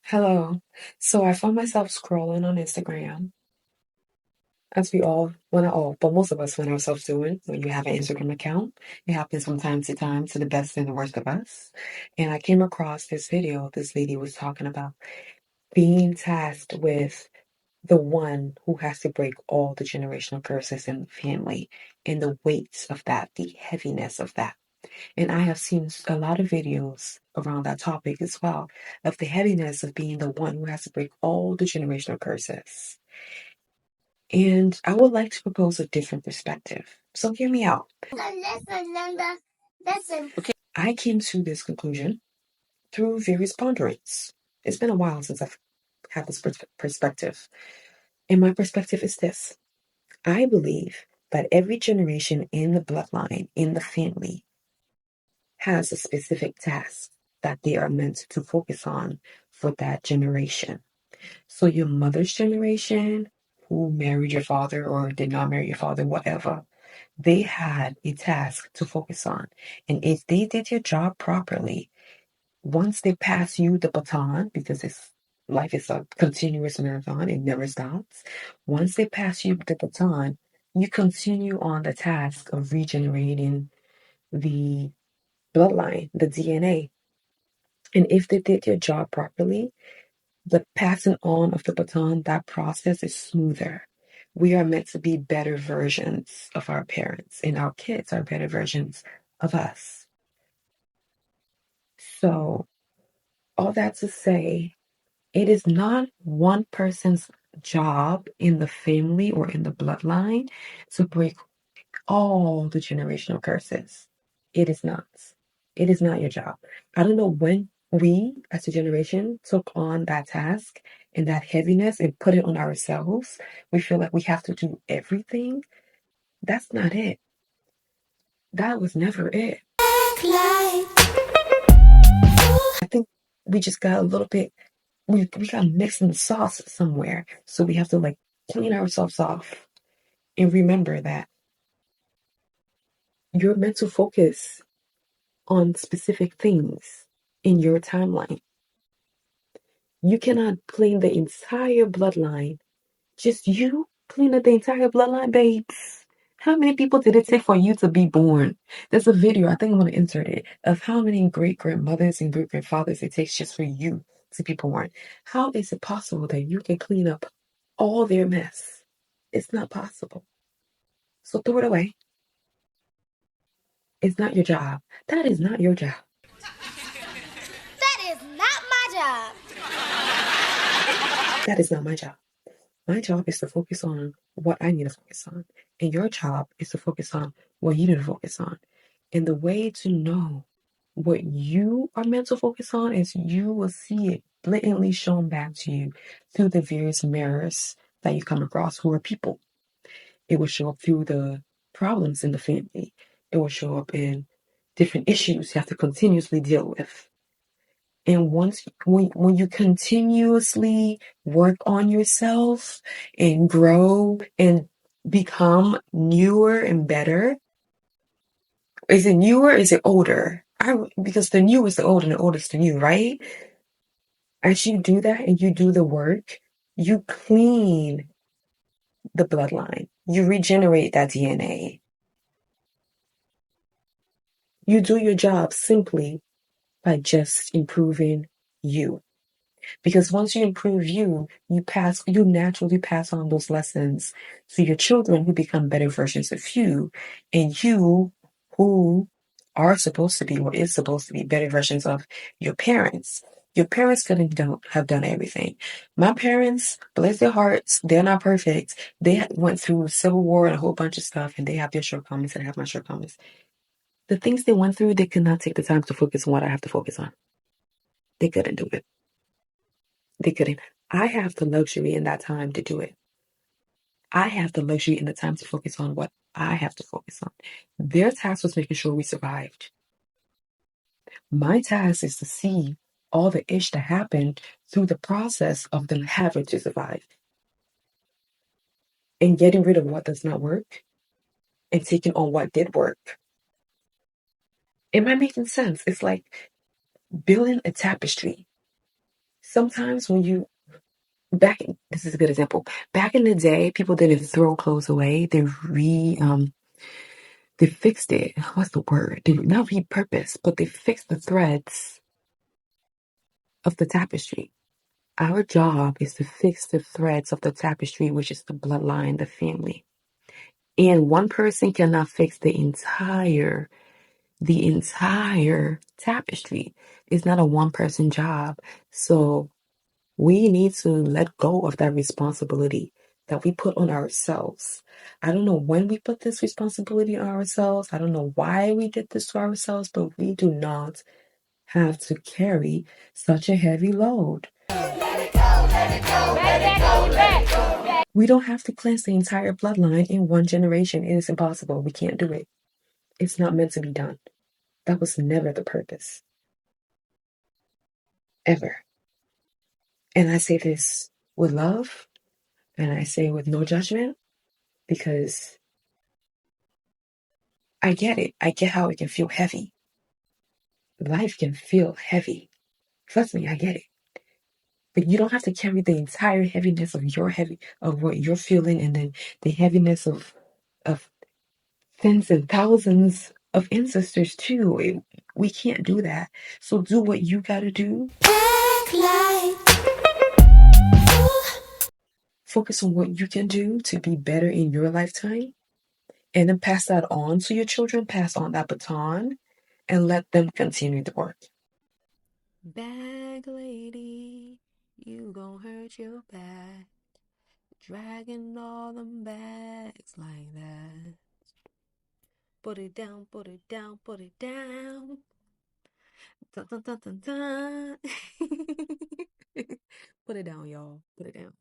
Hello. So I found myself scrolling on Instagram, as we all, well, not all, but most of us find ourselves doing when you have an Instagram account. It happens from time to the best and the worst of us. And I came across this video. This lady was talking about being tasked with the one who has to break all the generational curses in the family and the weight of that, the heaviness of that. And I have seen a lot of videos around that topic as well, of the heaviness of being the one who has to break all the generational curses. And I would like to propose a different perspective. So hear me out. Okay. I came to this conclusion through various ponderings. It's been a while since I've had this perspective. And my perspective is this: I believe that every generation in the bloodline, in the family, has a specific task that they are meant to focus on for that generation. So your mother's generation, who married your father or did not marry your father, whatever, they had a task to focus on. And if they did your job properly, once they pass you the baton, because it's life is a continuous marathon, it never stops. Once they pass you the baton, you continue on the task of regenerating the bloodline, the DNA. And if they did your job properly, the passing on of the baton, that process is smoother. We are meant to be better versions of our parents, and our kids are better versions of us. So, all that to say, it is not one person's job in the family or in the bloodline to break all the generational curses. It is not. It is not your job. I don't know when we as a generation took on that task and that heaviness and put it on ourselves. We feel like we have to do everything. That's not it. That was never it. I think we just got a little bit, we got mixed in the sauce somewhere. So we have to like clean ourselves off and remember that you're meant to focus on specific things in your timeline. You cannot clean the entire bloodline. Just you clean up the entire bloodline, babes. How many people did it take for you to be born? There's a video, I think I'm going to insert it, of how many great grandmothers and great grandfathers it takes just for you to be born. How is it possible that you can clean up all their mess? It's not possible. So throw it away. It's not your job. That is not your job. That is not my job. That is not my job. My job is to focus on what I need to focus on. And your job is to focus on what you need to focus on. And the way to know what you are meant to focus on is you will see it blatantly shown back to you through the various mirrors that you come across who are people. It will show up through the problems in the family. It will show up in different issues you have to continuously deal with. And when you continuously work on yourself and grow and become newer and better, is it newer? Is it older? Because the new is the old and the old is the new, right? As you do that and you do the work, you clean the bloodline. You regenerate that DNA. You do your job simply by just improving you. Because once you improve you naturally pass on those lessons to your children who become better versions of you, and you who are supposed to be or is supposed to be better versions of your parents. Your parents couldn't have done everything. My parents, bless their hearts, they're not perfect. They went through Civil War and a whole bunch of stuff, and they have their shortcomings and I have my shortcomings. The things they went through, they could not take the time to focus on what I have to focus on. They couldn't do it. They couldn't. I have the luxury in that time to do it. I have the luxury and the time to focus on what I have to focus on. Their task was making sure we survived. My task is to see all the ish that happened through the process of them having to survive and getting rid of what does not work and taking on what did work. Am I making sense? It's like building a tapestry. Sometimes when you this is a good example. Back in the day, people didn't throw clothes away. They fixed it. What's the word? They not repurposed, but they fixed the threads of the tapestry. Our job is to fix the threads of the tapestry, which is the bloodline, the family. And one person cannot fix the entire tapestry. It's not a one person job. So we need to let go of that responsibility that we put on ourselves. I don't know when we put this responsibility on ourselves. I don't know why we did this to ourselves, but we do not have to carry such a heavy load. We don't have to cleanse the entire bloodline in one generation. It is impossible. We can't do it. It's not meant to be done. That was never the purpose. Ever. And I say this with love, and I say with no judgment, because I get it. I get how it can feel heavy. Life can feel heavy. Trust me, I get it. But you don't have to carry the entire heaviness of what you're feeling, and then the heaviness of tens and thousands of ancestors too. We can't do that. So do what you gotta do. Focus on what you can do to be better in your lifetime, and then pass that on to your children. Pass on that baton, and let them continue the work. Bag lady, you gon' hurt your back, dragging all them bags like that. Put it down, put it down, put it down. Dun, dun, dun, dun, dun. Put it down, y'all. Put it down.